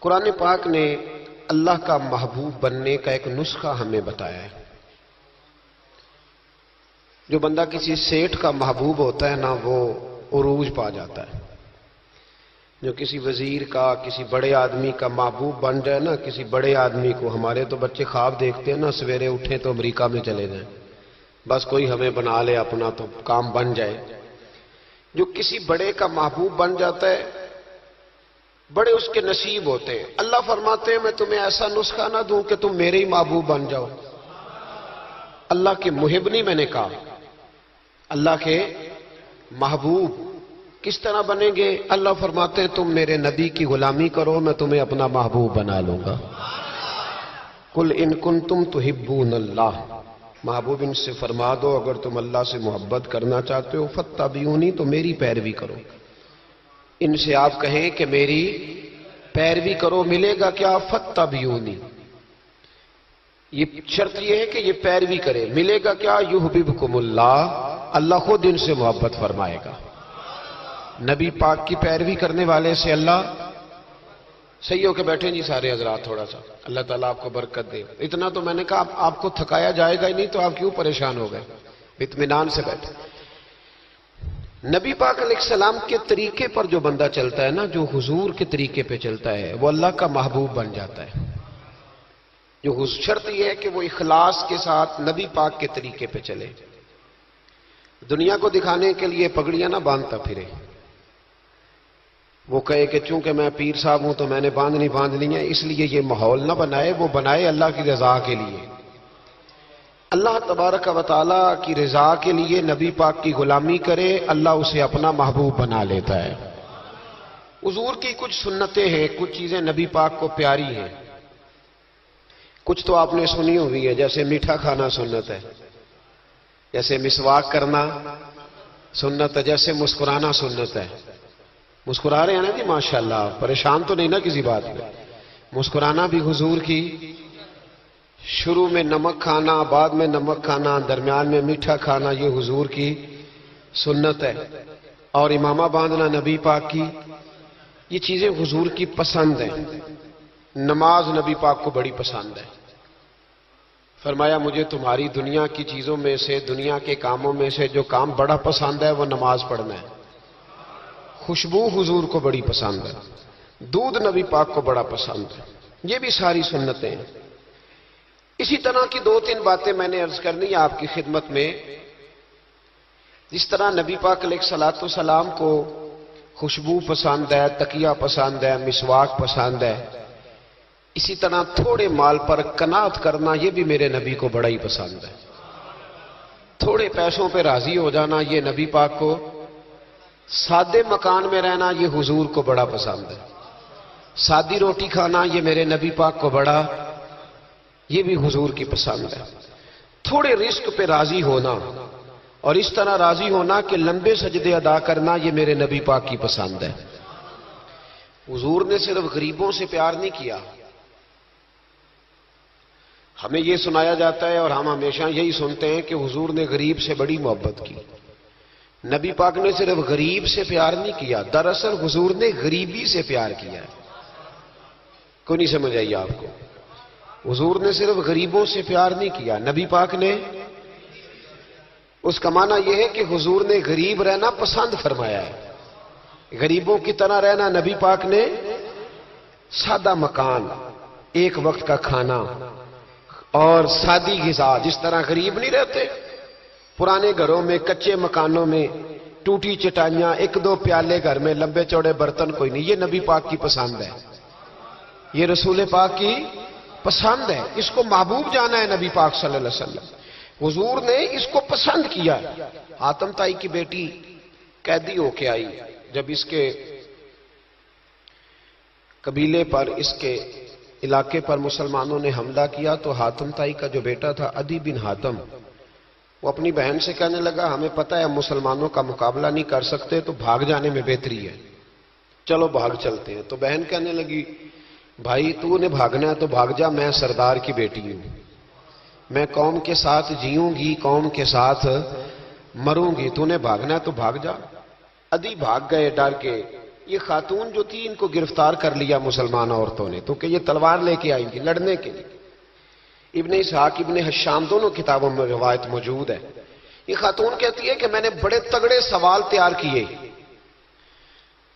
قرآن پاک نے اللہ کا محبوب بننے کا ایک نسخہ ہمیں بتایا ہے۔ جو بندہ کسی سیٹھ کا محبوب ہوتا ہے نا وہ عروج پا جاتا ہے۔ جو کسی وزیر کا، کسی بڑے آدمی کا محبوب بن جائے نا، کسی بڑے آدمی کو، ہمارے تو بچے خواب دیکھتے ہیں نا سویرے اٹھیں تو امریکہ میں چلے جائیں، بس کوئی ہمیں بنا لے اپنا تو کام بن جائے۔ جو کسی بڑے کا محبوب بن جاتا ہے بڑے اس کے نصیب ہوتے ہیں۔ اللہ فرماتے ہیں میں تمہیں ایسا نسخہ نہ دوں کہ تم میرے ہی محبوب بن جاؤ۔ اللہ کے محب نہیں، میں نے کہا اللہ کے محبوب کس طرح بنیں گے؟ اللہ فرماتے ہیں تم میرے نبی کی غلامی کرو، میں تمہیں اپنا محبوب بنا لوں گا۔ قل ان کنتم تحبون اللہ، محبوب ان سے فرما دو اگر تم اللہ سے محبت کرنا چاہتے ہو فاتبعونی، تو میری پیروی کرو۔ ان سے آپ کہیں کہ میری پیروی کرو، ملے گا کیا؟ فاتبعونی، یہ شرط یہ ہے کہ یہ پیروی کرے۔ ملے گا کیا؟ یحببکم اللہ، اللہ خود ان سے محبت فرمائے گا۔ نبی پاک کی پیروی کرنے والے سے اللہ، صحیح ہو کے بیٹھیں جی سارے حضرات تھوڑا سا، اللہ تعالیٰ آپ کو برکت دے۔ اتنا تو میں نے کہا آپ کو تھکایا جائے گا ہی نہیں، تو آپ کیوں پریشان ہو گئے؟ اطمینان سے بیٹھے۔ نبی پاک علیہ السلام کے طریقے پر جو بندہ چلتا ہے نا، جو حضور کے طریقے پہ چلتا ہے وہ اللہ کا محبوب بن جاتا ہے۔ جو شرط یہ ہے کہ وہ اخلاص کے ساتھ نبی پاک کے طریقے پہ چلے، دنیا کو دکھانے کے لیے پگڑیاں نہ باندھتا پھرے۔ وہ کہے کہ چونکہ میں پیر صاحب ہوں تو میں نے باندھنی ہیں، اس لیے یہ ماحول نہ بنائے، وہ بنائے اللہ کی رضا کے لیے۔ اللہ تبارک و تعالیٰ کی رضا کے لیے نبی پاک کی غلامی کرے، اللہ اسے اپنا محبوب بنا لیتا ہے۔ حضور کی کچھ سنتیں ہیں، کچھ چیزیں نبی پاک کو پیاری ہیں، کچھ تو آپ نے سنی ہوئی ہے، جیسے میٹھا کھانا سنت ہے، جیسے مسواک کرنا سنت ہے، جیسے مسکرانا سنت ہے۔ مسکرا رہے ہیں نا جی ماشاءاللہ، پریشان تو نہیں نا کسی بات میں؟ مسکرانا بھی حضور کی، شروع میں نمک کھانا، بعد میں نمک کھانا، درمیان میں میٹھا کھانا، یہ حضور کی سنت ہے۔ اور امامہ باندھنا نبی پاک کی، یہ چیزیں حضور کی پسند ہیں۔ نماز نبی پاک کو بڑی پسند ہے۔ فرمایا مجھے تمہاری دنیا کی چیزوں میں سے، دنیا کے کاموں میں سے جو کام بڑا پسند ہے وہ نماز پڑھنا ہے۔ خوشبو حضور کو بڑی پسند ہے، دودھ نبی پاک کو بڑا پسند ہے۔ یہ بھی ساری سنتیں ہیں۔ اسی طرح کی دو تین باتیں میں نے عرض کرنی ہے آپ کی خدمت میں۔ جس طرح نبی پاک علیہ الصلوۃ والسلام کو خوشبو پسند ہے، تکیہ پسند ہے، مسواک پسند ہے، اسی طرح تھوڑے مال پر قناعت کرنا یہ بھی میرے نبی کو بڑا ہی پسند ہے۔ تھوڑے پیسوں پہ راضی ہو جانا یہ نبی پاک کو، سادے مکان میں رہنا یہ حضور کو بڑا پسند ہے۔ سادی روٹی کھانا یہ میرے نبی پاک کو بڑا، یہ بھی حضور کی پسند ہے۔ تھوڑے رزق پہ راضی ہونا اور اس طرح راضی ہونا کہ لمبے سجدے ادا کرنا یہ میرے نبی پاک کی پسند ہے۔ حضور نے صرف غریبوں سے پیار نہیں کیا۔ ہمیں یہ سنایا جاتا ہے اور ہم ہمیشہ یہی سنتے ہیں کہ حضور نے غریب سے بڑی محبت کی۔ نبی پاک نے صرف غریب سے پیار نہیں کیا، دراصل حضور نے غریبی سے پیار کیا ہے۔ کوئی نہیں سمجھ آئی آپ کو؟ حضور نے صرف غریبوں سے پیار نہیں کیا، نبی پاک نے، اس کا معنی یہ ہے کہ حضور نے غریب رہنا پسند فرمایا ہے۔ غریبوں کی طرح رہنا نبی پاک نے، سادہ مکان، ایک وقت کا کھانا اور سادی غذا، جس طرح غریب نہیں رہتے پرانے گھروں میں، کچے مکانوں میں، ٹوٹی چٹائیاں، ایک دو پیالے گھر میں، لمبے چوڑے برتن کوئی نہیں، یہ نبی پاک کی پسند ہے، یہ رسول پاک کی پسند ہے۔ اس کو محبوب جانا ہے نبی پاک صلی اللہ علیہ وسلم۔ حضور نے اس کو پسند کیا۔ حاتم تائی کی بیٹی قیدی ہو کے آئی، جب اس کے قبیلے پر، اس کے علاقے پر مسلمانوں نے حملہ کیا تو حاتم تائی کا جو بیٹا تھا عدی بن حاتم، وہ اپنی بہن سے کہنے لگا ہمیں پتہ ہے ہم مسلمانوں کا مقابلہ نہیں کر سکتے تو بھاگ جانے میں بہتری ہے، چلو بھاگ چلتے ہیں۔ تو بہن کہنے لگی بھائی تو نے بھاگنا ہے تو بھاگ جا، میں سردار کی بیٹی ہوں، میں قوم کے ساتھ جیوں گی، قوم کے ساتھ مروں گی، تو نے بھاگنا ہے تو بھاگ جا۔ عدی بھاگ گئے ڈر کے، یہ خاتون جو تھی ان کو گرفتار کر لیا مسلمان عورتوں نے، تو کہ یہ تلوار لے کے آئی تھی لڑنے کے لیے۔ ابن اسحاق ابن حشام دونوں کتابوں میں روایت موجود ہے۔ یہ خاتون کہتی ہے کہ میں نے بڑے تگڑے سوال تیار کیے،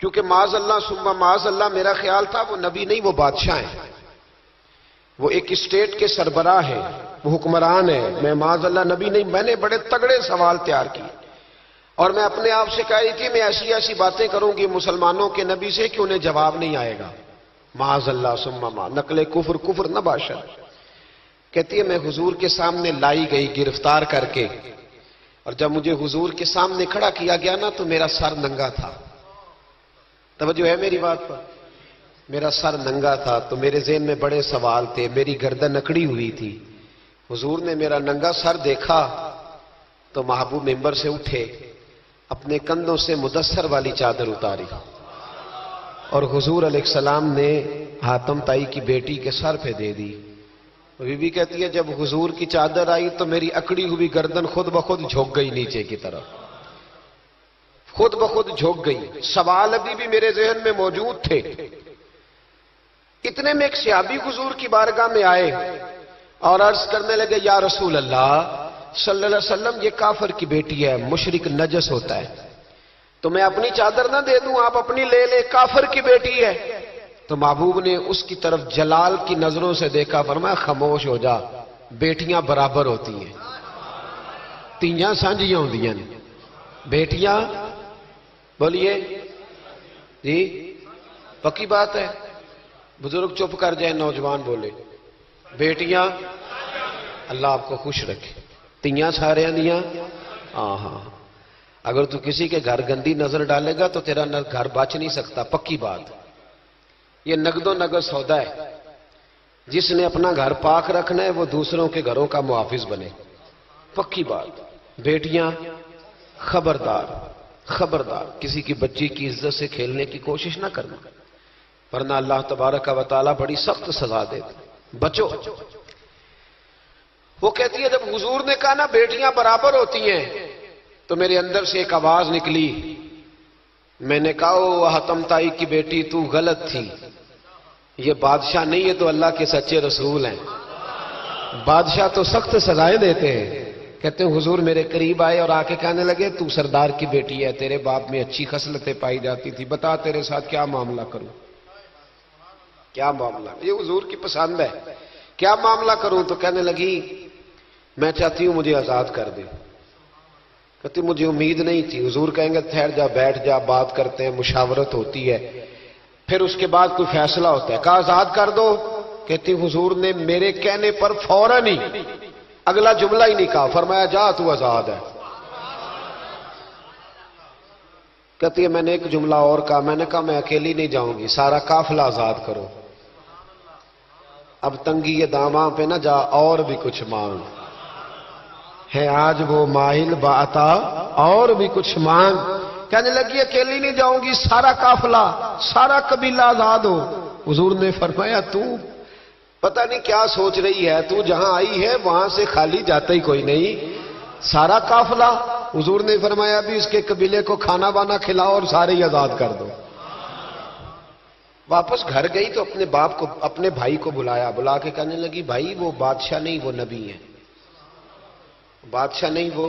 کیونکہ معاذ اللہ ثم معاذ اللہ میرا خیال تھا وہ نبی نہیں، وہ بادشاہ ہیں، وہ ایک اسٹیٹ کے سربراہ ہیں، وہ حکمران ہیں، میں معاذ اللہ نبی نہیں۔ میں نے بڑے تگڑے سوال تیار کیے اور میں اپنے آپ سے کہہ رہی تھی میں ایسی ایسی باتیں کروں گی مسلمانوں کے نبی سے کہ انہیں جواب نہیں آئے گا۔ معاذ اللہ ثم معاذ، نقل کفر کفر نہ باشد۔ کہتی ہے میں حضور کے سامنے لائی گئی گرفتار کر کے، اور جب مجھے حضور کے سامنے کھڑا کیا گیا نا تو میرا سر ننگا تھا۔ توجہ ہے میری بات پر؟ میرا سر ننگا تھا تو میرے ذہن میں بڑے سوال تھے، میری گردن اکڑی ہوئی تھی۔ حضور نے میرا ننگا سر دیکھا تو محبوب ممبر سے اٹھے، اپنے کندھوں سے مدثر والی چادر اتاری، اور حضور علیہ السلام نے حاتم تائی کی بیٹی کے سر پہ دے دی۔ بی بی کہتی ہے جب حضور کی چادر آئی تو میری اکڑی ہوئی گردن خود بخود جھک گئی نیچے کی طرف، خود بخود جھک گئی۔ سوال ابھی بھی میرے ذہن میں موجود تھے۔ اتنے میں ایک صحابی حضور کی بارگاہ میں آئے اور عرض کرنے لگے یا رسول اللہ صلی اللہ علیہ وسلم یہ کافر کی بیٹی ہے، مشرک نجس ہوتا ہے، تو میں اپنی چادر نہ دے دوں، آپ اپنی لے لے، کافر کی بیٹی ہے۔ تو محبوب نے اس کی طرف جلال کی نظروں سے دیکھا، فرمایا خاموش ہو جا، بیٹیاں برابر ہوتی ہیں، تیاں سانجیاں ہوندیاں نے، بیٹیاں بولیے جی پکی بات ہے، بزرگ چپ کر جائیں، نوجوان بولے بیٹیاں، اللہ آپ کو خوش رکھے، تیاں سارے دیاں، ہاں اگر تو کسی کے گھر گندی نظر ڈالے گا تو تیرا گھر بچ نہیں سکتا، پکی بات۔ یہ نقد و نقد سودا ہے، جس نے اپنا گھر پاک رکھنا ہے وہ دوسروں کے گھروں کا محافظ بنے، پکی بات۔ بیٹیاں خبردار خبردار، کسی کی بچی کی عزت سے کھیلنے کی کوشش نہ کرنا، ورنہ اللہ تبارک و تعالیٰ بڑی سخت سزا دیتا، بچو۔ وہ کہتی ہے جب حضور نے کہا نا بیٹیاں برابر ہوتی ہیں تو میرے اندر سے ایک آواز نکلی، میں نے کہا او حاتم تائی کی بیٹی تو غلط تھی، یہ بادشاہ نہیں ہے تو اللہ کے سچے رسول ہیں، بادشاہ تو سخت سزائیں دیتے ہیں۔ کہتے ہیں حضور میرے قریب آئے اور آ کے کہنے لگے تو سردار کی بیٹی ہے، تیرے باپ میں اچھی خصلتیں پائی جاتی تھی، بتا تیرے ساتھ کیا معاملہ کروں، کیا معاملہ، یہ حضور کی پسند ہے، کیا معاملہ کروں؟ تو کہنے لگی میں چاہتی ہوں مجھے آزاد کر دے۔ کہتی مجھے امید نہیں تھی، حضور کہیں گے ٹھہر جا، بیٹھ جا، بات کرتے ہیں، مشاورت ہوتی ہے، پھر اس کے بعد کوئی فیصلہ ہوتا ہے۔ کہا آزاد کر دو۔ کہتی حضور نے میرے کہنے پر فوراً ہی اگلا جملہ ہی نہیں کہا، فرمایا جا تو آزاد ہے۔ کہتی ہے میں نے ایک جملہ اور کہا، میں نے کہا میں اکیلی نہیں جاؤں گی، سارا قافلہ آزاد کرو، اب تنگی یہ داماں پہ نہ جا، اور بھی کچھ مانگ ہے آج وہ ماہل باتا، اور بھی کچھ مانگ۔ کہنے لگی اکیلی نہیں جاؤں گی، سارا قافلہ سارا قبیلہ آزاد ہو۔ حضور نے فرمایا تو پتہ نہیں کیا سوچ رہی ہے، تو جہاں آئی ہے وہاں سے خالی جاتا ہی کوئی نہیں، سارا قافلہ۔ حضور نے فرمایا بھی اس کے قبیلے کو کھانا بانا کھلاؤ اور سارے ہی آزاد کر دو۔ واپس گھر گئی تو اپنے باپ کو، اپنے بھائی کو بلایا، بلا کے کہنے لگی بھائی وہ بادشاہ نہیں وہ نبی ہے، بادشاہ نہیں وہ،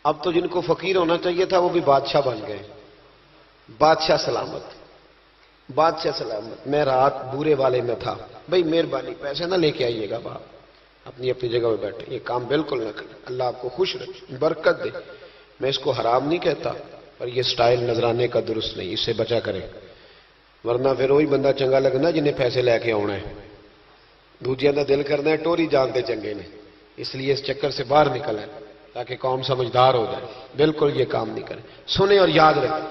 اب تو جن کو فقیر ہونا چاہیے تھا وہ بھی بادشاہ بن گئے۔ بادشاہ سلامت، بادشاہ سلامت۔ میں رات بورے والے میں تھا، بھائی مہربانی پیسے نہ لے کے آئیے گا، باپ اپنی اپنی جگہ پہ بیٹھے، یہ کام بالکل نہ کریں، اللہ آپ کو خوش رکھے، برکت دے۔ میں اس کو حرام نہیں کہتا، پر یہ سٹائل نظرانے کا درست نہیں، اس سے بچا کریں، ورنہ پھر وہی بندہ چنگا لگنا جنہیں پیسے لے کے آنا ہے، دوجیاں دا دل کرنا ہے ٹوری جانتے چنگے نے، اس لیے اس چکر سے باہر نکل ہے تاکہ قوم سمجھدار ہو جائے، بالکل یہ کام نہیں کریں۔ سنیں اور یاد رکھیں،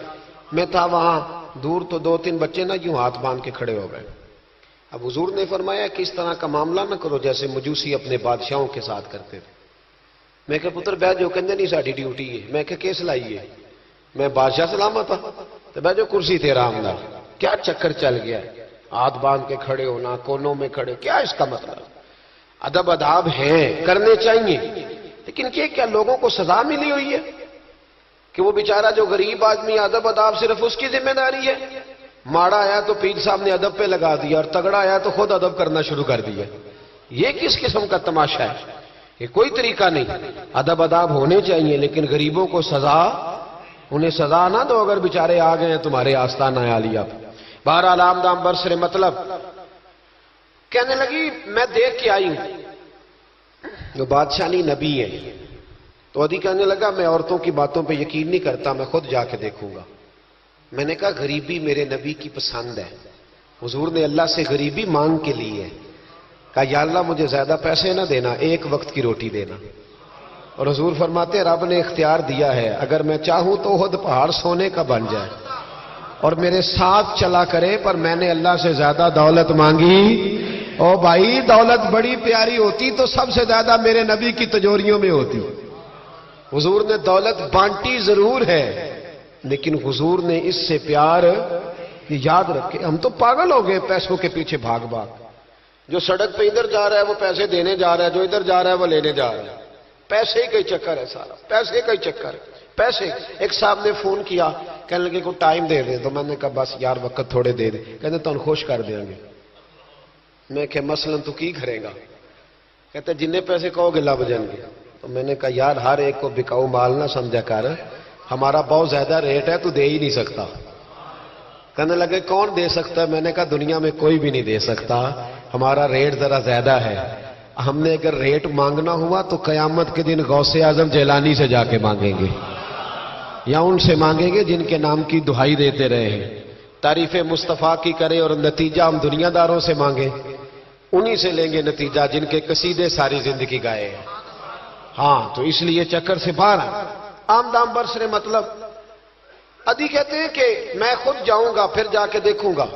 میں تھا وہاں دور تو دو تین بچے نا یوں ہاتھ باندھ کے کھڑے ہو گئے۔ اب حضور نے فرمایا کہ اس طرح کا معاملہ نہ کرو جیسے مجوسی اپنے بادشاہوں کے ساتھ کرتے تھے۔ میں کہ پتر بہ جو کہندے نہیں ساڈی ڈیوٹی ہے، میں کہ کیس لائیے، میں بادشاہ سلامت ہوں تو بہ جو کرسی تیرا آمدہ، کیا چکر چل گیا ہے، ہاتھ باندھ کے کھڑے ہونا، کونوں میں کھڑے، کیا اس کا مطلب؟ ادب اداب ہیں، کرنے چاہیے، لیکن یہ کیا لوگوں کو سزا ملی ہوئی ہے؟ کہ وہ بیچارہ جو غریب آدمی ادب اداب صرف اس کی ذمہ داری ہے؟ ماڑا آیا تو پیر صاحب نے ادب پہ لگا دیا اور تگڑا آیا تو خود ادب کرنا شروع کر دیا. یہ کس قسم کا تماشا ہے؟ یہ کوئی طریقہ نہیں. ادب اداب ہونے چاہیے لیکن غریبوں کو انہیں سزا نہ دو اگر بیچارے آ گئے ہیں تمہارے آستانہ عالیہ. بہرحال آمدام برسر مطلب کہنے لگی میں دیکھ کے آئی ہوں جو بادشاہ نہیں نبی ہے. تو ادھی کہنے لگا میں عورتوں کی باتوں پہ یقین نہیں کرتا، میں خود جا کے دیکھوں گا. میں نے کہا غریبی میرے نبی کی پسند ہے. حضور نے اللہ سے غریبی مانگ کے لی ہے. کہا یا اللہ مجھے زیادہ پیسے نہ دینا، ایک وقت کی روٹی دینا. اور حضور فرماتے رب نے اختیار دیا ہے اگر میں چاہوں تو خود پہاڑ سونے کا بن جائے اور میرے ساتھ چلا کرے، پر میں نے اللہ سے زیادہ دولت مانگی. او بھائی دولت بڑی پیاری ہوتی تو سب سے زیادہ میرے نبی کی تجوریوں میں ہوتی. حضور نے دولت بانٹی ضرور ہے لیکن حضور نے اس سے پیار یاد رکھے. ہم تو پاگل ہو گئے پیسوں کے پیچھے بھاگ بھاگ. جو سڑک پہ ادھر جا رہا ہے وہ پیسے دینے جا رہا ہے، جو ادھر جا رہا ہے وہ لینے جا رہا ہے. پیسے کا ہی چکر ہے سارا، پیسے کا ہی چکر ہے. پیسے. ایک صاحب نے فون کیا کہنے لگے کو ٹائم دے دیں، تو میں نے کہا بس یار وقت تھوڑے دے دیں. کہتے تو خوش کر دیں گے. میں کہ مثلا تو کی کرے گا؟ کہتے جننے پیسے کہو گے لب جائیں گے. تو میں نے کہا یار ہر ایک کو بکاؤ مال نہ سمجھا کر، ہمارا بہت زیادہ ریٹ ہے تو دے ہی نہیں سکتا. کہنے لگے کون دے سکتا ہے؟ میں نے کہا دنیا میں کوئی بھی نہیں دے سکتا، ہمارا ریٹ ذرا زیادہ ہے. ہم نے اگر ریٹ مانگنا ہوا تو قیامت کے دن غوث اعظم جیلانی سے جا کے مانگیں گے یا ان سے مانگیں گے جن کے نام کی دہائی دیتے رہے ہیں. تعریف مصطفیٰ کی کرے اور نتیجہ ہم دنیا داروں سے مانگیں، انہی سے لیں گے نتیجہ جن کے قصیدے ساری زندگی گائے ہیں. ہاں تو اس لیے چکر سے باہر آمدام برسر مطلب ادھی کہتے ہیں کہ میں خود جاؤں گا پھر جا کے دیکھوں گا.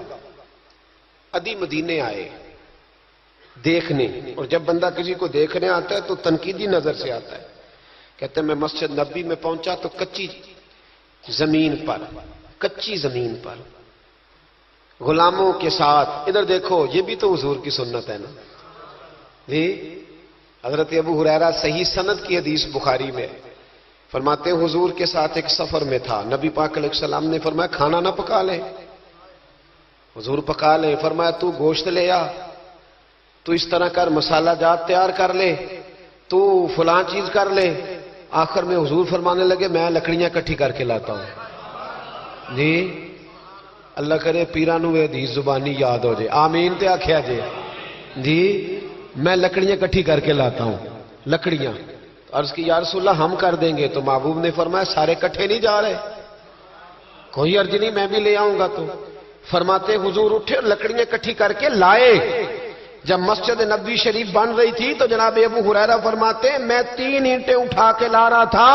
ادھی مدینے آئے دیکھنے، اور جب بندہ کسی کو دیکھنے آتا ہے تو تنقیدی نظر سے آتا ہے. کہتے ہیں میں مسجد نبی میں پہنچا تو کچی زمین پر غلاموں کے ساتھ، ادھر دیکھو یہ بھی تو حضور کی سنت ہے نا جی. حضرت ابو ہریرہ صحیح سند کی حدیث بخاری میں فرماتے ہیں حضور کے ساتھ ایک سفر میں تھا، نبی پاک علیہ السلام نے فرمایا کھانا نہ پکا لے. حضور پکا لے. فرمایا تو گوشت لے آ، تو اس طرح کر مسالہ جات تیار کر لے، تو فلاں چیز کر لے. آخر میں حضور فرمانے لگے میں لکڑیاں کٹھی کر کے لاتا ہوں. جی اللہ کرے پیرانو حدیث زبانی یاد ہو جائے. آمین تے آکھیا جی میں لکڑیاں کٹھی کر کے لاتا ہوں. لکڑیاں. عرض کی یا رسول اللہ ہم کر دیں گے. تو محبوب نے فرمایا سارے کٹھے نہیں جا رہے؟ کوئی عرض نہیں میں بھی لے آؤں گا. تو فرماتے حضور اٹھے اور لکڑیاں کٹھی کر کے لائے. جب مسجد نبوی شریف بن رہی تھی تو جناب ابو ہریرہ فرماتے ہیں میں 3 اینٹیں اٹھا کے لا رہا تھا،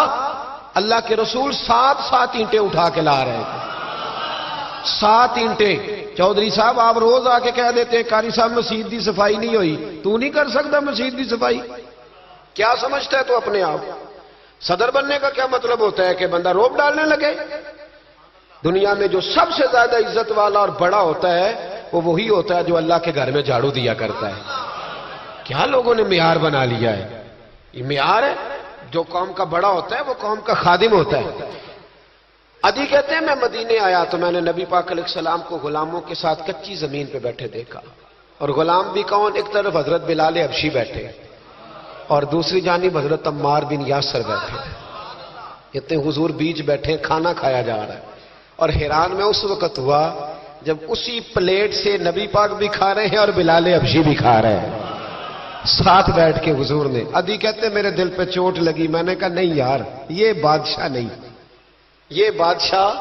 اللہ کے رسول 7 اینٹیں اٹھا کے لا رہے تھے. 7 اینٹیں. چودھری صاحب آپ روز آ کے کہہ دیتے قاری صاحب مسجد کی صفائی نہیں ہوئی. تو نہیں کر سکتا مسجد کی صفائی؟ کیا سمجھتا ہے تو اپنے آپ؟ صدر بننے کا کیا مطلب ہوتا ہے کہ بندہ روب ڈالنے لگے؟ دنیا میں جو سب سے زیادہ عزت والا اور بڑا ہوتا ہے وہ وہی ہوتا ہے جو اللہ کے گھر میں جھاڑو دیا کرتا ہے. کیا لوگوں نے معیار بنا لیا ہے؟ یہ معیار ہے. جو قوم کا بڑا ہوتا ہے وہ قوم کا خادم ہوتا ہے. ادھی کہتے ہیں میں مدینے آیا تو میں نے نبی پاک علیہ السلام کو غلاموں کے ساتھ کچی زمین پہ بیٹھے دیکھا. اور غلام بھی کون؟ ایک طرف حضرت بلال حبشی بیٹھے اور دوسری جانب حضرت عمار بن یاسر بیٹھے. کہتے ہیں حضور بیچ بیٹھے کھانا کھایا جا رہا ہے. اور حیران میں اس وقت ہوا جب اسی پلیٹ سے نبی پاک بھی کھا رہے ہیں اور بلال حبشی بھی کھا رہے ہیں ساتھ بیٹھ کے حضور نے. ادھی کہتے ہیں میرے دل پہ چوٹ لگی. میں نے کہا نہیں یار یہ بادشاہ نہیں، یہ بادشاہ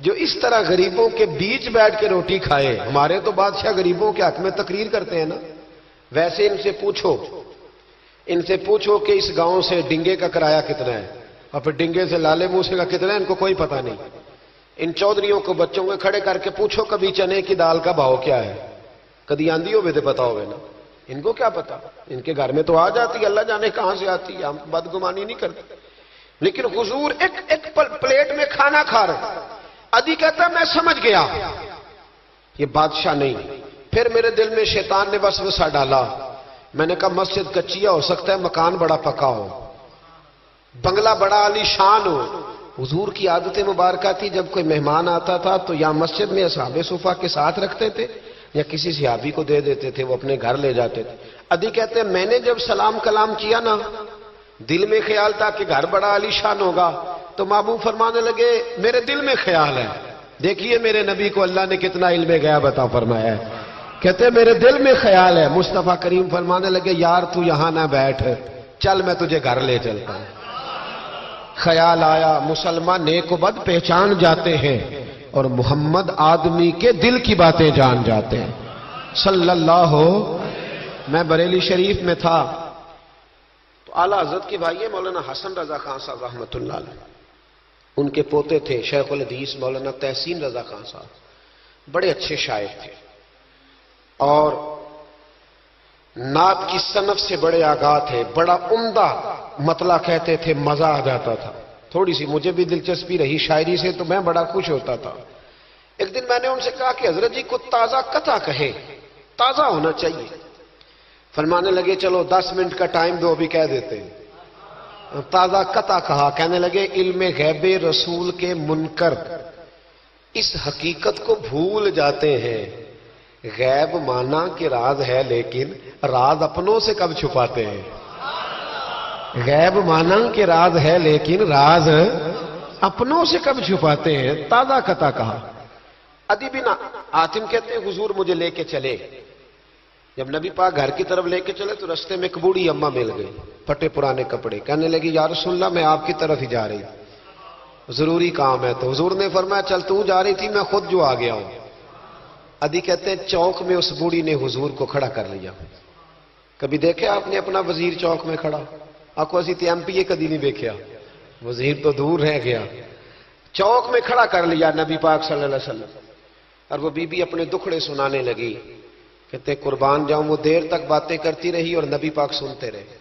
جو اس طرح غریبوں کے بیچ بیٹھ کے روٹی کھائے. ہمارے تو بادشاہ غریبوں کے حق میں تقریر کرتے ہیں نا. ویسے ان سے پوچھو کہ اس گاؤں سے ڈنگے کا کرایہ کتنا ہے اور پھر ڈنگے سے لالے موسے کا کتنا ہے، ان کو کوئی پتہ نہیں. ان چودھریوں کو بچوں کو کھڑے کر کے پوچھو کبھی چنے کی دال کا بھاؤ کیا ہے، کدی آندھی ہوئے تو پتا ہوگا نا. ان کو کیا پتا؟ ان کے گھر میں تو آ جاتی ہے، اللہ جانے کہاں سے آتی ہے. ہم بدگمانی نہیں کرتے. لیکن حضور ایک پلیٹ میں کھانا کھا رہے. ادھی کہتا میں سمجھ گیا یہ بادشاہ نہیں. پھر میرے دل میں شیطان نے وسوسہ ڈالا. میں نے کہا مسجد کچیا ہو سکتا ہے، مکان بڑا پکا ہو، بنگلہ بڑا عالی شان ہو، حضور کی عادت مبارکہ تھی جب کوئی مہمان آتا تھا تو یا مسجد میں اصحاب صفہ کے ساتھ رکھتے تھے یا کسی صحابی کو دے دیتے تھے، وہ اپنے گھر لے جاتے تھے۔ عدی کہتے ہیں میں نے جب سلام کلام کیا نا، دل میں خیال تھا کہ گھر بڑا عالی شان ہوگا، تو محبوب فرمانے لگے میرے دل میں خیال ہے، دیکھیے میرے نبی کو اللہ نے کتنا علم غیب عطا فرمایا ہے۔ کہتے ہیں میرے دل میں خیال ہے۔ مصطفیٰ کریم فرمانے لگے یار تو یہاں نہ بیٹھ، چل میں تجھے گھر لے چلتا ہوں۔ خیال آیا مسلمان نیک و بد پہچان جاتے ہیں اور محمد آدمی کے دل کی باتیں جان جاتے ہیں صلی اللہ ہو۔ میں بریلی شریف میں تھا تو اعلیٰ حضرت کے بھائی مولانا حسن رضا خان صاحب رحمۃ اللہ علیہ، ان کے پوتے تھے شیخ الحدیث مولانا تحسین رضا خان صاحب، بڑے اچھے شاعر تھے اور نعت کی صنف سے بڑے آگاہ تھے، بڑا عمدہ مطلع کہتے تھے، مزہ آ جاتا تھا۔ تھوڑی سی مجھے بھی دلچسپی رہی شاعری سے تو میں بڑا خوش ہوتا تھا۔ ایک دن میں نے ان سے کہا کہ حضرت جی کو تازہ قطع کہے، تازہ ہونا چاہیے۔ فرمانے لگے چلو 10 منٹ کا ٹائم دو، ابھی کہہ دیتے ہیں۔ تازہ قطع کہا، کہنے لگے علم غیب رسول کے منکر اس حقیقت کو بھول جاتے ہیں، غیب مانا کہ راز ہے لیکن راز اپنوں سے کب چھپاتے ہیں۔ غیب مانا کہ راز ہے لیکن راز اپنوں سے کب چھپاتے ہیں، تازہ قطع کہا۔ ادی بن عاطم کہتے ہیں حضور مجھے لے کے چلے، جب نبی پاک گھر کی طرف لے کے چلے تو رستے میں ایک بوڑھی اماں مل گئی، پھٹے پرانے کپڑے، کہنے لگی یا رسول اللہ میں آپ کی طرف ہی جا رہی، ضروری کام ہے۔ تو حضور نے فرمایا چل تو جا رہی تھی، میں خود جو آ گیا ہوں۔ ادی کہتے ہیں چوک میں اس بوڑھی نے حضور کو کھڑا کر لیا۔ کبھی دیکھے آپ نے اپنا وزیر چوک میں کھڑا؟ آپ کو اسی ایم پی اے کدی نہیں دیکھا، وزیر تو دور رہ گیا، چوک میں کھڑا کر لیا نبی پاک صلی اللہ علیہ وسلم، اور وہ بی بی اپنے دکھڑے سنانے لگی۔ کہتے ہیں قربان جاؤں وہ دیر تک باتیں کرتی رہی اور نبی پاک سنتے رہے۔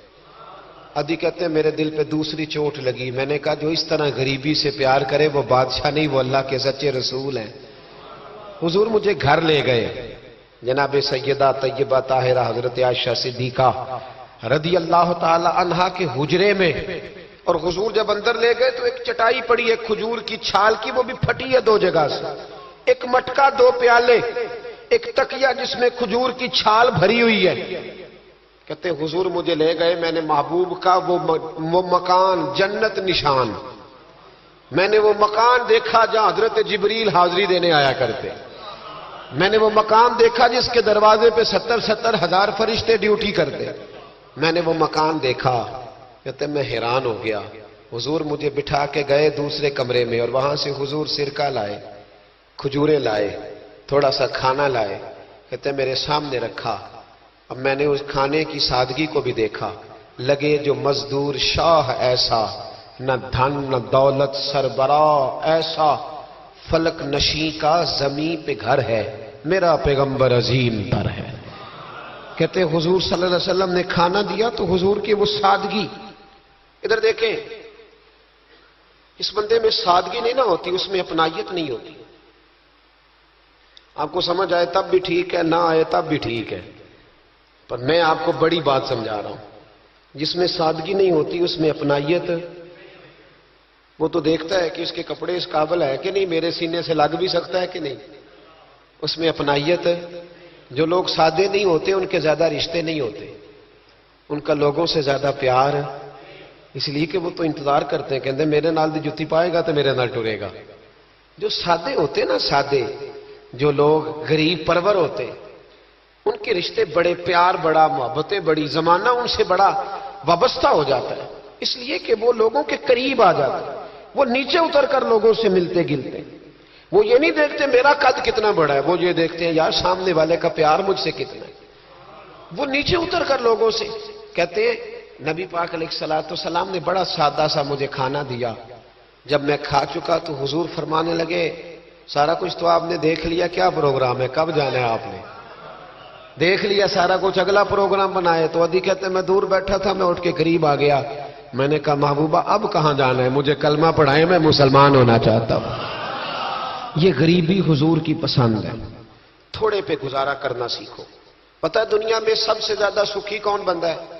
ادی کہتے ہیں میرے دل پہ دوسری چوٹ لگی، میں نے کہا جو اس طرح غریبی سے پیار کرے وہ بادشاہ نہیں، وہ اللہ کے سچے رسول ہیں۔ حضور مجھے گھر لے گئے، جناب سیدہ طیبہ طاہرہ حضرت عائشہ صدیقہ رضی اللہ تعالی عنہا کے حجرے میں، اور حضور جب اندر لے گئے تو ایک چٹائی پڑی ہے کھجور کی چھال کی، وہ بھی پھٹی ہے 2 جگہ سے، ایک مٹکا 2 پیالے، ایک تکیہ جس میں کھجور کی چھال بھری ہوئی ہے۔ کہتے ہیں حضور مجھے لے گئے، میں نے محبوب کا وہ مکان جنت نشان، میں نے وہ مکان دیکھا جہاں حضرت جبریل حاضری دینے آیا کرتے، میں نے وہ مکان دیکھا جس کے دروازے پہ 70 ہزار فرشتے ڈیوٹی کرتے، میں نے وہ مکان دیکھا۔ کہتے ہیں میں حیران ہو گیا۔ حضور مجھے بٹھا کے گئے دوسرے کمرے میں، اور وہاں سے حضور سرکہ لائے، کھجوریں لائے، تھوڑا سا کھانا لائے، کہتے ہیں میرے سامنے رکھا۔ اب میں نے اس کھانے کی سادگی کو بھی دیکھا، لگے جو مزدور شاہ ایسا، نہ دھن نہ دولت سربراہ ایسا، فلک نشیں کا زمین پہ گھر ہے، میرا پیغمبر عظیم تر ہے۔ کہتے ہیں حضور صلی اللہ علیہ وسلم نے کھانا دیا تو حضور کی وہ سادگی، ادھر دیکھیں اس بندے میں سادگی نہیں نہ ہوتی، اس میں اپنائیت نہیں ہوتی۔ آپ کو سمجھ آئے تب بھی ٹھیک ہے، نہ آئے تب بھی ٹھیک ہے، پر میں آپ کو بڑی بات سمجھا رہا ہوں۔ جس میں سادگی نہیں ہوتی اس میں اپنائیت، وہ تو دیکھتا ہے کہ اس کے کپڑے اس قابل ہے کہ نہیں، میرے سینے سے لگ بھی سکتا ہے کہ نہیں، اس میں اپنائیت۔ جو لوگ سادے نہیں ہوتے ان کے زیادہ رشتے نہیں ہوتے، ان کا لوگوں سے زیادہ پیار، اس لیے کہ وہ تو انتظار کرتے ہیں، کہتے ہیں میرے نال دی جتی پائے گا تو میرے نال ٹرے گا۔ جو سادے ہوتے نا، سادے جو لوگ غریب پرور ہوتے، ان کے رشتے بڑے پیار، بڑا محبتیں بڑی، زمانہ ان سے بڑا وابستہ ہو جاتا ہے، اس لیے کہ وہ لوگوں کے قریب آ جاتا ہے، وہ نیچے اتر کر لوگوں سے ملتے گلتے، وہ یہ نہیں دیکھتے میرا قد کتنا بڑا ہے، وہ یہ دیکھتے ہیں یار سامنے والے کا پیار مجھ سے کتنا ہے۔ وہ نیچے اتر کر لوگوں سے کہتے ہیں نبی پاک علیہ الصلوۃ والسلام نے بڑا سادہ سا مجھے کھانا دیا، جب میں کھا چکا تو حضور فرمانے لگے سارا کچھ تو آپ نے دیکھ لیا، کیا پروگرام ہے، کب جانا ہے؟ آپ نے دیکھ لیا سارا کچھ، اگلا پروگرام بنائے۔ تو ادی کہتے ہیں میں دور بیٹھا تھا، میں اٹھ کے قریب آ گیا، میں نے کہا محبوبہ اب کہاں جانا ہے، مجھے کلمہ پڑھائیں، میں مسلمان ہونا چاہتا ہوں۔ یہ غریبی حضور کی پسند ہے، تھوڑے پہ گزارا کرنا سیکھو۔ پتہ ہے دنیا میں سب سے زیادہ سکھی کون بندہ ہے؟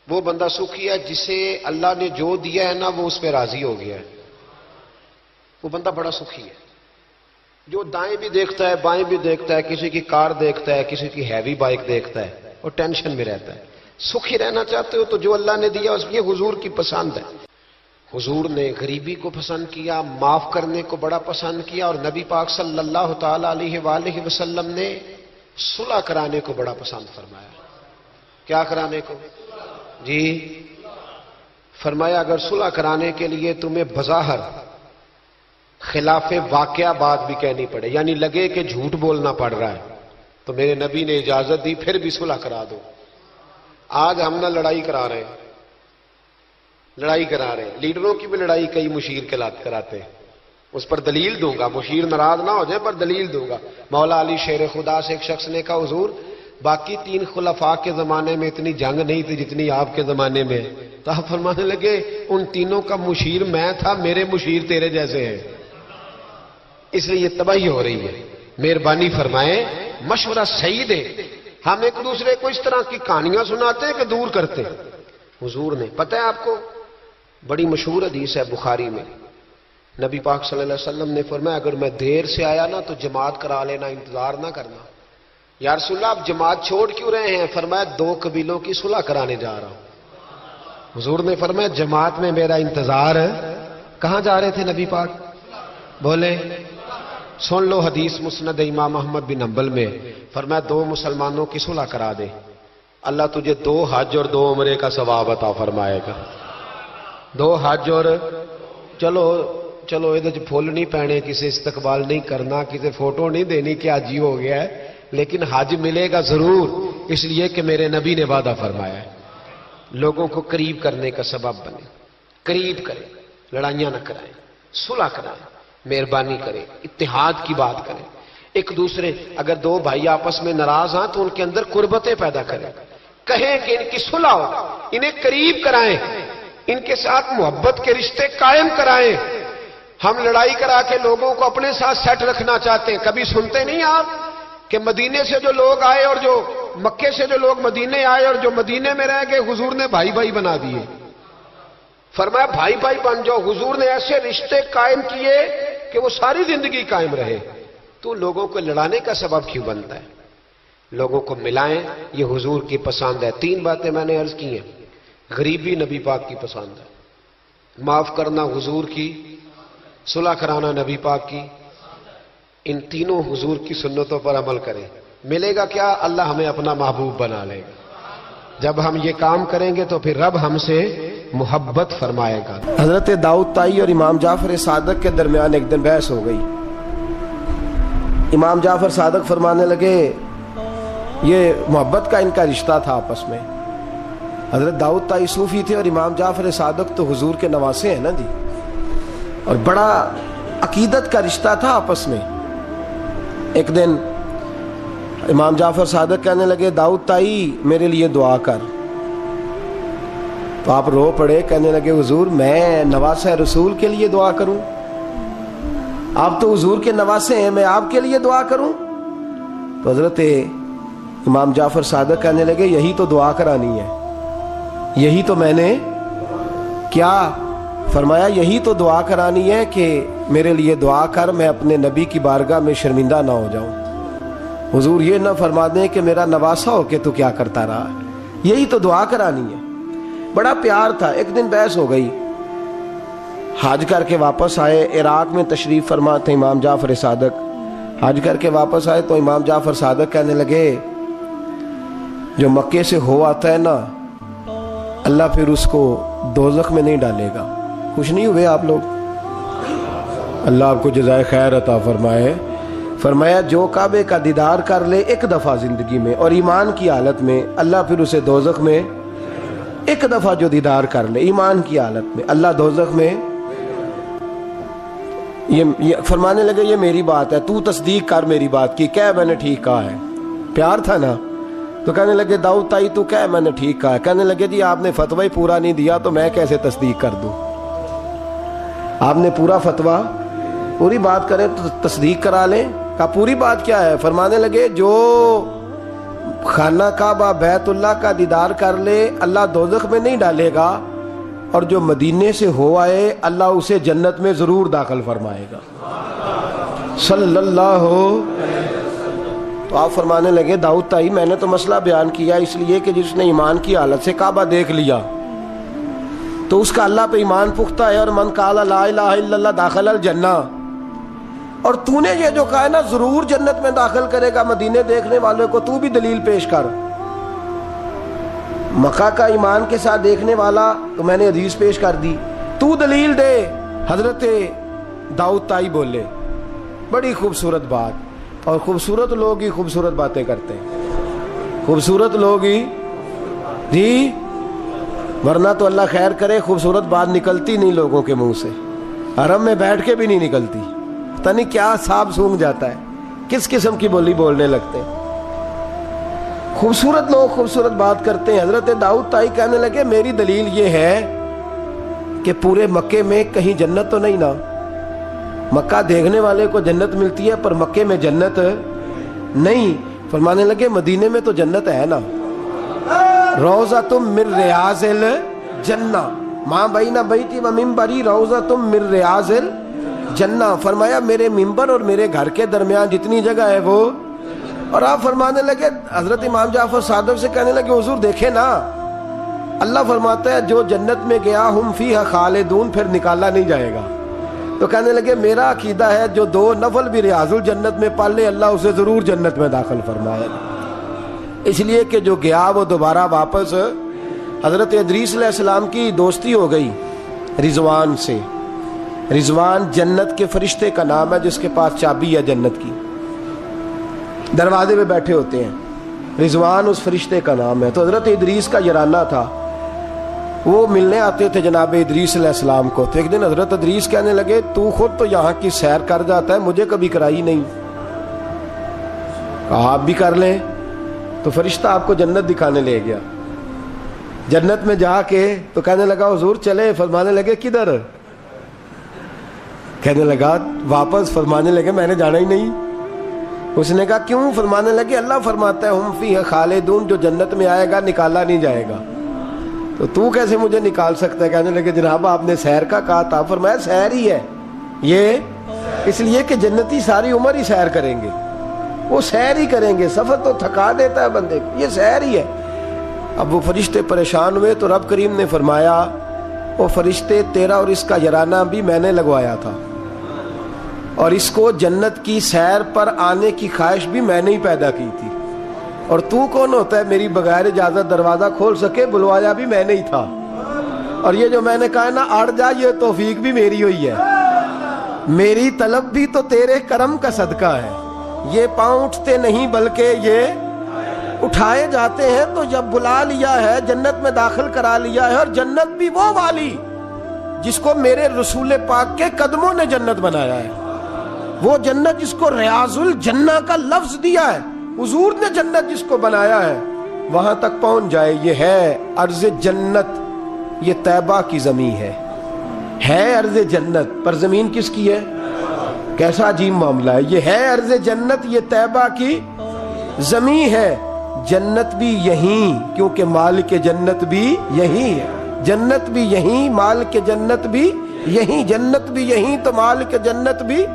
وہ بندہ سکھی ہے جسے اللہ نے جو دیا ہے نا وہ اس پہ راضی ہو گیا ہے، وہ بندہ بڑا سکھی ہے۔ جو دائیں بھی دیکھتا ہے بائیں بھی دیکھتا ہے، کسی کی کار دیکھتا ہے، کسی کی ہیوی بائک دیکھتا ہے، وہ ٹینشن میں رہتا ہے۔ سکھی رہنا چاہتے ہو تو جو اللہ نے دیا اس یہ حضور کی پسند ہے۔ حضور نے غریبی کو پسند کیا، معاف کرنے کو بڑا پسند کیا، اور نبی پاک صلی اللہ تعالی علیہ وآلہ وسلم نے صلح کرانے کو بڑا پسند فرمایا۔ کیا کرانے کو؟ جی فرمایا اگر صلح کرانے کے لیے تمہیں بظاہر خلاف واقعہ بات بھی کہنی پڑے، یعنی لگے کہ جھوٹ بولنا پڑ رہا ہے، تو میرے نبی نے اجازت دی پھر بھی صلح کرا دو۔ آج ہم نہ لڑائی کرا رہے ہیں، لڑائی کرا رہے ہیں، لیڈروں کی بھی لڑائی کئی مشیر کے لات کراتے ہیں، اس پر دلیل دوں گا، مشیر ناراض نہ ہو جائے پر دلیل دوں گا۔ مولا علی شیر خدا سے ایک شخص نے کہا حضور باقی 3 خلفاء کے زمانے میں اتنی جنگ نہیں تھی جتنی آپ کے زمانے میں، تو آپ فرمانے لگے ان تینوں کا مشیر میں تھا، میرے مشیر تیرے جیسے ہیں، اس لیے یہ تباہی ہو رہی ہے۔ مہربانی فرمائیں، مشورہ صحیح دے، ہم ایک دوسرے کو اس طرح کی کہانیاں سناتے ہیں کہ دور کرتے ہیں۔ حضور نے پتہ ہے آپ کو بڑی مشہور حدیث ہے بخاری میں، نبی پاک صلی اللہ علیہ وسلم نے فرمایا اگر میں دیر سے آیا نا تو جماعت کرا لینا، انتظار نہ کرنا۔ یا رسول اللہ آپ جماعت چھوڑ کیوں رہے ہیں؟ فرمایا 2 قبیلوں کی صلح کرانے جا رہا ہوں۔ حضور نے فرمایا جماعت میں میرا انتظار ہے۔ کہاں جا رہے تھے نبی پاک؟ بولے سن لو حدیث مسند امام احمد بن حنبل میں، فرمایا 2 مسلمانوں کی صلح کرا دے، اللہ تجھے 2 حج اور 2 عمرے کا ثواب عطا فرمائے گا۔ 2 حج اور چلو ادھر پھول نہیں پہنے، کسی استقبال نہیں کرنا، کسی فوٹو نہیں دینی کہ حج ہی ہو گیا ہے، لیکن حج ملے گا ضرور، اس لیے کہ میرے نبی نے وعدہ فرمایا ہے۔ لوگوں کو قریب کرنے کا سبب بنے، قریب کریں، لڑائیاں نہ کرائیں، صلح کرائیں، مہربانی کریں، اتحاد کی بات کریں، ایک دوسرے اگر 2 بھائی آپس میں ناراض ہیں تو ان کے اندر قربتیں پیدا کریں، کہیں کہ ان کی صلح ہو، انہیں قریب کرائیں، ان کے ساتھ محبت کے رشتے قائم کرائیں۔ ہم لڑائی کرا کے لوگوں کو اپنے ساتھ سیٹ رکھنا چاہتے ہیں، کبھی سنتے نہیں آپ کہ مدینے سے جو لوگ آئے اور جو مکے سے جو لوگ مدینے آئے اور جو مدینے میں رہ گئے حضور نے بھائی بھائی بنا دیے، فرمایا بھائی بھائی بن جاؤ۔ حضور نے ایسے رشتے قائم کیے کہ وہ ساری زندگی قائم رہے۔ تو لوگوں کو لڑانے کا سبب کیوں بنتا ہے؟ لوگوں کو ملائیں، یہ حضور کی پسند ہے۔ 3 باتیں میں نے عرض کی ہیں، غریبی نبی پاک کی پسند ہے، معاف کرنا حضور کی، صلح کرانا نبی پاک کی، ان تینوں حضور کی سنتوں پر عمل کریں، ملے گا کیا؟ اللہ ہمیں اپنا محبوب بنا لے گا۔ جب ہم یہ کام کریں گے تو پھر رب ہم سے محبت فرمائے گا۔ حضرت داؤد طائی اور امام جعفر صادق کے درمیان ایک دن بحث ہو گئی۔ امام جعفر صادق فرمانے لگے یہ محبت کا ان کا رشتہ تھا آپس میں۔ حضرت داؤد طائی صوفی تھے اور امام جعفر صادق تو حضور کے نواسے ہیں نا جی، اور بڑا عقیدت کا رشتہ تھا آپس میں۔ ایک دن امام جعفر صادق کہنے لگے داؤد طائی میرے لیے دعا کر، تو آپ رو پڑے، کہنے لگے حضور میں نواسہ رسول کے لیے دعا کروں؟ آپ تو حضور کے نواسے ہیں، میں آپ کے لیے دعا کروں؟ تو حضرت امام جعفر صادق کہنے لگے یہی تو دعا کرانی ہے، یہی تو میں نے کیا فرمایا، یہی تو دعا کرانی ہے کہ میرے لیے دعا کر، میں اپنے نبی کی بارگاہ میں شرمندہ نہ ہو جاؤں۔ حضور یہ نہ فرما دیں کہ میرا نواسہ ہو کے تو کیا کرتا رہا، یہی تو دعا کرانی ہے۔ بڑا پیار تھا۔ ایک دن بحث ہو گئی، حج کر کے واپس آئے، عراق میں تشریف فرما تھے امام جعفر صادق، حج کر کے واپس آئے تو امام جعفر صادق کہنے لگے جو مکے سے ہو آتا ہے نا اللہ پھر اس کو دوزخ میں نہیں ڈالے گا۔ خوش نہیں ہوئے آپ لوگ؟ اللہ آپ کو جزائے خیر عطا فرمائے۔ فرمایا جو کعبے کا دیدار کر لے ایک دفعہ زندگی میں اور ایمان کی حالت میں، اللہ پھر اسے دوزخ میں ایک دفعہ جو دیدار کر لے ایمان کی حالت میں، اللہ دوزخ میں یہ فرمانے لگے یہ میری بات ہے، تو تصدیق کر میری بات کی، کہہ میں نے ٹھیک کہا ہے۔ پیار تھا نا، تو کہنے لگے داؤد طائی تو کہہ میں نے ٹھیک کہا ہے۔ کہنے لگے جی آپ نے فتوی پورا نہیں دیا تو میں کیسے تصدیق کر دوں؟ آپ نے پورا فتویٰ پوری بات کریں تو تصدیق کرا لیں۔ کہا پوری بات کیا ہے؟ فرمانے لگے جو خانہ کعبہ بیت اللہ کا دیدار کر لے اللہ دوزخ میں نہیں ڈالے گا، اور جو مدینے سے ہو آئے اللہ اسے جنت میں ضرور داخل فرمائے گا صلی اللہ. تو آپ فرمانے لگے داؤد تائی میں نے تو مسئلہ بیان کیا اس لیے کہ جس نے ایمان کی حالت سے کعبہ دیکھ لیا تو اس کا اللہ پہ ایمان پختہ ہے، اور من قال لا الہ الا اللہ داخل الجنہ. اور تو نے یہ جو کہا ہے نا ضرور جنت میں داخل کرے گا مدینے دیکھنے والوں کو، تو بھی دلیل پیش کر. مکہ کا ایمان کے ساتھ دیکھنے والا تو میں نے حدیث پیش کر دی، تو دلیل دے. حضرت داؤد تائی بولے بڑی خوبصورت بات، اور خوبصورت لوگ ہی خوبصورت باتیں کرتے ہیں، خوبصورت لوگ ہی جی، ورنہ تو اللہ خیر کرے خوبصورت بات نکلتی نہیں لوگوں کے منہ سے، حرم میں بیٹھ کے بھی نہیں نکلتی، پتہ نہیں کیا سانپ سونگ جاتا ہے، کس قسم کی بولی بولنے لگتے ہیں. خوبصورت لوگ خوبصورت بات کرتے ہیں. حضرت داؤد تائی کہنے لگے میری دلیل یہ ہے کہ پورے مکے میں کہیں جنت تو نہیں نا، مکہ دیکھنے والے کو جنت ملتی ہے پر مکے میں جنت نہیں. فرمانے لگے مدینے میں تو جنت ہے نا، روضۃ من ریاض الجنہ ماں بین بیتی و منبری روضۃ من ریاض الجنہ. فرمایا میرے منبر اور میرے گھر کے درمیان جتنی جگہ ہے وہ. اور آپ فرمانے لگے حضرت امام جعفر صادق سے کہنے لگے حضور دیکھیں نا اللہ فرماتا ہے جو جنت میں گیا ہم فیہا خالدون، پھر نکالا نہیں جائے گا. تو کہنے لگے میرا عقیدہ ہے جو 2 نفل بھی ریاض الجنت میں پڑھ لے اللہ اسے ضرور جنت میں داخل فرمائے گا، اس لیے کہ جو گیا وہ دوبارہ واپس. حضرت ادریس علیہ السلام کی دوستی ہو گئی رضوان سے. رضوان جنت کے فرشتے کا نام ہے جس کے پاس چابی ہے جنت کی، دروازے پہ بیٹھے ہوتے ہیں، رضوان اس فرشتے کا نام ہے. تو حضرت ادریس کا یارانہ تھا، وہ ملنے آتے تھے جناب ادریس علیہ السلام کو. تو ایک دن حضرت ادریس کہنے لگے تو خود تو یہاں کی سیر کر جاتا ہے مجھے کبھی کرائی نہیں. کہا آپ بھی کر لیں. تو فرشتہ آپ کو جنت دکھانے لے گیا. جنت میں جا کے تو کہنے لگا حضور چلے. فرمانے لگے کدھر؟ کہنے لگا واپس. فرمانے لگے میں نے جانا ہی نہیں. اس نے کہا کیوں؟ فرمانے لگے اللہ فرماتا ہے ہم فیہا خالدون، جو جنت میں آئے گا نکالا نہیں جائے گا. تو کیسے مجھے نکال سکتا ہے؟ کہنے لگے جناب آپ نے سیر کا کہا تھا. فرمایا سیر ہی ہے یہ، اس لیے کہ جنتی ساری عمر ہی سیر کریں گے، وہ سیر ہی کریں گے، سفر تو تھکا دیتا ہے بندے کو، یہ سیر ہی ہے. اب وہ فرشتے پریشان ہوئے تو رب کریم نے فرمایا وہ فرشتے تیرا اور اس کا یارانہ بھی میں نے لگوایا تھا، اور اس کو جنت کی سیر پر آنے کی خواہش بھی میں نے ہی پیدا کی تھی. اور تو کون ہوتا ہے میری بغیر اجازت دروازہ کھول سکے؟ بلوایا بھی میں نے ہی تھا. اور یہ جو میں نے کہا نا اڑ جا، یہ توفیق بھی میری ہوئی ہے، میری طلب بھی تو تیرے کرم کا صدقہ ہے. یہ پاؤں اٹھتے نہیں بلکہ یہ اٹھائے جاتے ہیں. تو جب بلا لیا ہے جنت میں داخل کرا لیا ہے، اور جنت بھی وہ والی جس کو میرے رسول پاک کے قدموں نے جنت بنایا ہے، وہ جنت جس کو ریاض الجنہ کا لفظ دیا ہے، حضور نے جنت جس کو بنایا ہے وہاں تک پہنچ جائے. یہ ہے ارض جنت، یہ طیبہ کی زمین ہے ارض جنت. پر زمین کس کی ہے؟ کیسا عجیب معاملہ ہے. یہ ہے ارض جنت، یہ طیبہ کی زمین ہے. جنت بھی یہیں، کیونکہ مالک جنت بھی یہیں ہے. جنت بھی یہیں، مالک جنت بھی یہیں. جنت بھی یہیں تو مالک جنت بھی.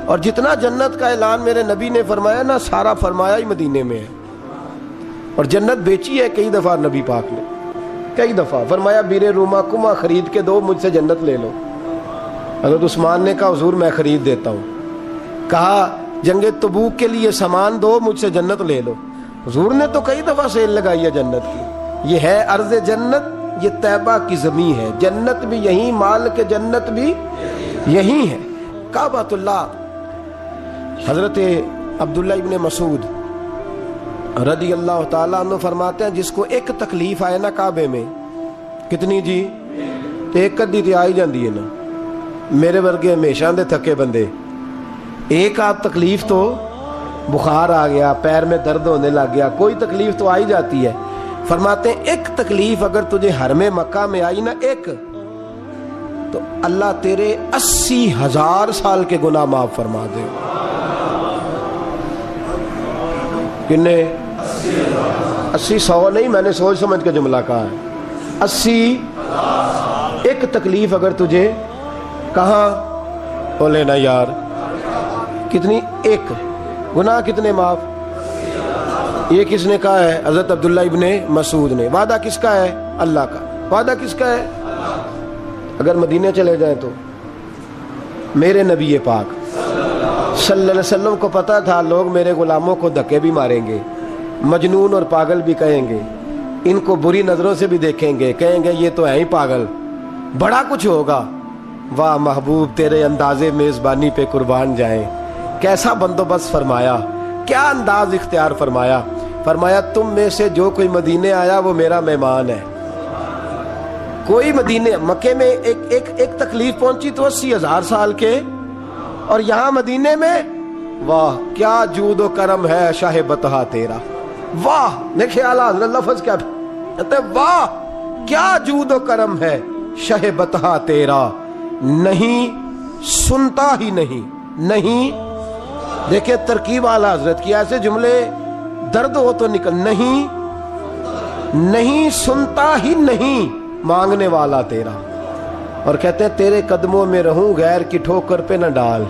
اور جتنا جنت کا اعلان میرے نبی نے فرمایا نا سارا فرمایا ہی مدینے میں ہے. اور جنت بیچی ہے کئی دفعہ نبی پاک نے، کئی دفعہ فرمایا بیر روما کما خرید کے دو، مجھ سے جنت لے لو. حضرت عثمان نے کہا حضور میں خرید دیتا ہوں. کہا جنگ تبوک کے لیے سامان دو، مجھ سے جنت لے لو. حضور نے تو کئی دفعہ سیل لگائی ہے جنت کی. یہ ہے ارض جنت، یہ طیبہ کی زمین ہے. جنت بھی یہیں، مال کے جنت بھی یہیں ہے. کعبۃ اللہ. حضرت عبداللہ ابن مسعود رضی اللہ تعالیٰ عنہ فرماتے ہیں جس کو ایک تکلیف آئے نا کعبے میں، کتنی جی؟ ایک کدی تے آئی جاندی ہے نا. میرے ورگے ہمیشہ دے تھکے بندے، ایک آدھ تکلیف تو بخار آ گیا، پیر میں درد ہونے لگ گیا، کوئی تکلیف تو آئی جاتی ہے. فرماتے ہیں ایک تکلیف اگر تجھے حرم مکہ میں آئی نا ایک، تو اللہ تیرے 80,000 سال کے گناہ معاف فرما دے. کنے 80 100 نہیں, میں نے سوچ سمجھ کے جملہ کہا ہے. 80 ایک تکلیف اگر تجھے کہاں بولے نا یار, کتنی؟ ایک. گناہ کتنے معاف؟ یہ کس نے کہا ہے؟ حضرت عبداللہ ابن مسعود نے. وعدہ کس کا ہے؟ اللہ کا. وعدہ کس کا ہے؟ اگر مدینے چلے جائیں تو میرے نبی پاک صلی اللہ علیہ وسلم کو پتا تھا لوگ میرے غلاموں کو دھکے بھی ماریں گے, مجنون اور پاگل بھی کہیں گے, ان کو بری نظروں سے بھی دیکھیں گے, کہیں گے یہ تو ہے ہی پاگل, بڑا کچھ ہوگا. واہ محبوب تیرے انداز میزبانی پہ قربان جائیں, کیسا بندوبست فرمایا, کیا انداز اختیار فرمایا. فرمایا تم میں سے جو کوئی مدینے آیا وہ میرا مہمان ہے. کوئی مدینے مکے میں ایک تکلیف پہنچی تو 80,000 سال کے, اور یہاں مدینے میں واہ کیا جود و کرم ہے شاہ بطحہ تیرا. واہ دیکھیں اعلیٰ حضرت لفظ کیا کہتے, واہ کیا جود و کرم ہے شاہ بطحہ تیرا, نہیں سنتا ہی نہیں. دیکھیں ترکیب اعلیٰ حضرت کی, ایسے جملے درد ہو تو نکل, نہیں سنتا ہی نہیں مانگنے والا تیرا. اور کہتے ہیں تیرے قدموں میں رہوں غیر کی ٹھوکر پہ نہ ڈال,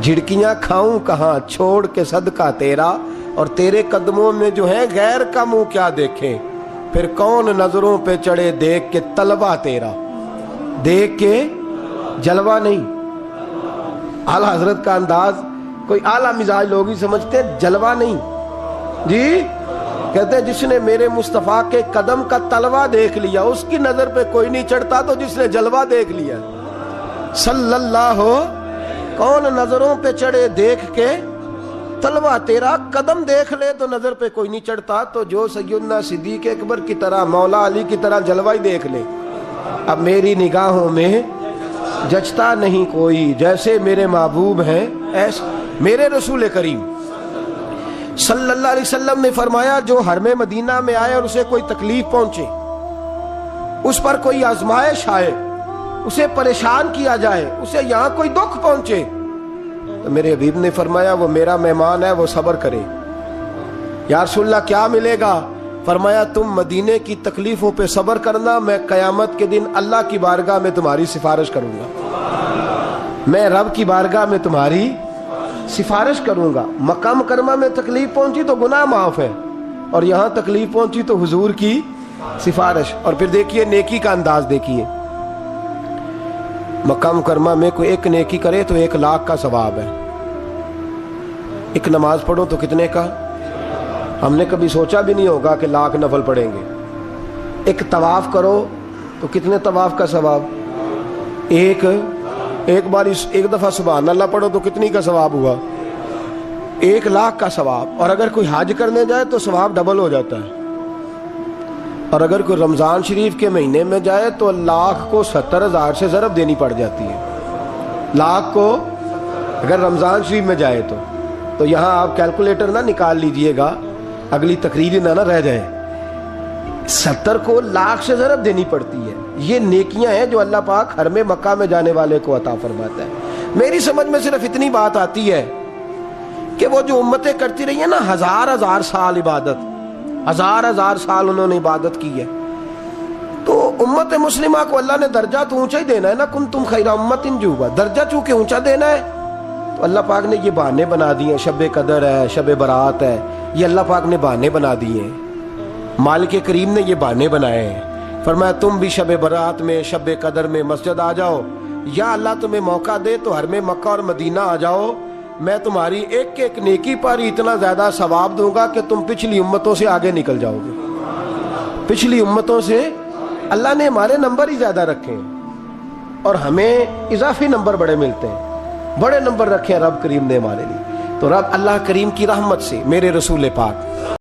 جھڑکیاں کھاؤں کہاں چھوڑ کے صدقہ تیرا. اور تیرے قدموں میں جو ہے غیر کا منہ کیا دیکھیں, پھر کون نظروں پہ چڑھے دیکھ کے طلبہ تیرا. دیکھ کے جلوہ نہیں. اعلیٰ حضرت کا انداز کوئی اعلیٰ مزاج لوگ ہی سمجھتے, جلوہ نہیں جی. کہتے ہیں جس نے میرے مصطفیٰ کے قدم کا تلوہ دیکھ لیا اس کی نظر پہ کوئی نہیں چڑھتا, تو جس نے جلوہ دیکھ لیا صلی اللہ ہو, کون نظروں پہ چڑھے دیکھ کے تلوہ تیرا. قدم دیکھ لے تو نظر پہ کوئی نہیں چڑھتا, تو جو سیدنا صدیق اکبر کی طرح مولا علی کی طرح جلوہ ہی دیکھ لے. اب میری نگاہوں میں جچتا نہیں کوئی, جیسے میرے محبوب ہیں ایسے میرے رسول کریم صلی اللہ علیہ وسلم نے فرمایا جو حرم مدینہ میں آئے اور اسے کوئی تکلیف پہنچے, اس پر کوئی آزمائش آئے, اسے پریشان کیا جائے, اسے یہاں کوئی دکھ پہنچے, تو میرے حبیب نے فرمایا وہ میرا مہمان ہے, وہ صبر کرے. یا رسول اللہ کیا ملے گا؟ فرمایا تم مدینے کی تکلیفوں پہ صبر کرنا, میں قیامت کے دن اللہ کی بارگاہ میں تمہاری سفارش کروں گا, میں رب کی بارگاہ میں تمہاری سفارش کروں گا. مکہ مکرمہ میں تکلیف پہنچی تو گناہ معاف ہے, اور یہاں تکلیف پہنچی تو حضور کی سفارش. اور پھر دیکھیے نیکی کا انداز دیکھیے, مکہ مکرمہ میں کوئی ایک نیکی کرے تو 1,00,000 کا ثواب ہے. ایک نماز پڑھو تو کتنے کا؟ ہم نے کبھی سوچا بھی نہیں ہوگا کہ 1,00,000 نفل پڑھیں گے. ایک طواف کرو تو کتنے طواف کا ثواب؟ ایک بار ایک دفعہ سبحان اللہ پڑھو تو کتنی کا ثواب ہوا؟ 1,00,000 کا ثواب. اور اگر کوئی حج کرنے جائے تو ثواب ڈبل ہو جاتا ہے. اور اگر کوئی رمضان شریف کے مہینے میں جائے تو 1,00,000 کو 70,000 سے ضرب دینی پڑ جاتی ہے. 1,00,000 کو اگر رمضان شریف میں جائے تو یہاں آپ کیلکولیٹر نہ نکال لیجئے گا, اگلی تقریر نہ رہ جائے. 70 کو 1,00,000 سے ضرب دینی پڑتی ہے. یہ نیکیاں ہیں جو اللہ پاک حرم مکہ میں جانے والے کو عطا فرماتا ہے. میری سمجھ میں صرف اتنی بات آتی ہے کہ وہ جو امتیں کرتی رہی ہیں نا 1,000 سال عبادت, 1,000 سال انہوں نے عبادت کی ہے, تو امت مسلمہ کو اللہ نے درجہ تو اونچا ہی دینا ہے نا. کنتم خیر امت انجوبا, درجہ چونکہ اونچا دینا ہے تو اللہ پاک نے یہ بہانے بنا دیے. شب قدر ہے, شب برات ہے, یہ اللہ پاک نے بہانے بنا دیے ہیں. مالک کریم نے یہ بہانے بنائے ہیں. فرمایا تم بھی شب برات میں شب قدر میں مسجد آ جاؤ, یا اللہ تمہیں موقع دے تو حرم مکہ اور مدینہ آ جاؤ, میں تمہاری ایک ایک نیکی پر اتنا زیادہ ثواب دوں گا کہ تم پچھلی امتوں سے آگے نکل جاؤ گے. پچھلی امتوں سے اللہ نے ہمارے نمبر ہی زیادہ رکھے ہیں, اور ہمیں اضافی نمبر بڑے ملتے ہیں, بڑے نمبر رکھے ہیں رب کریم نے ہمارے لیے. تو رب اللہ کریم کی رحمت سے میرے رسول پاک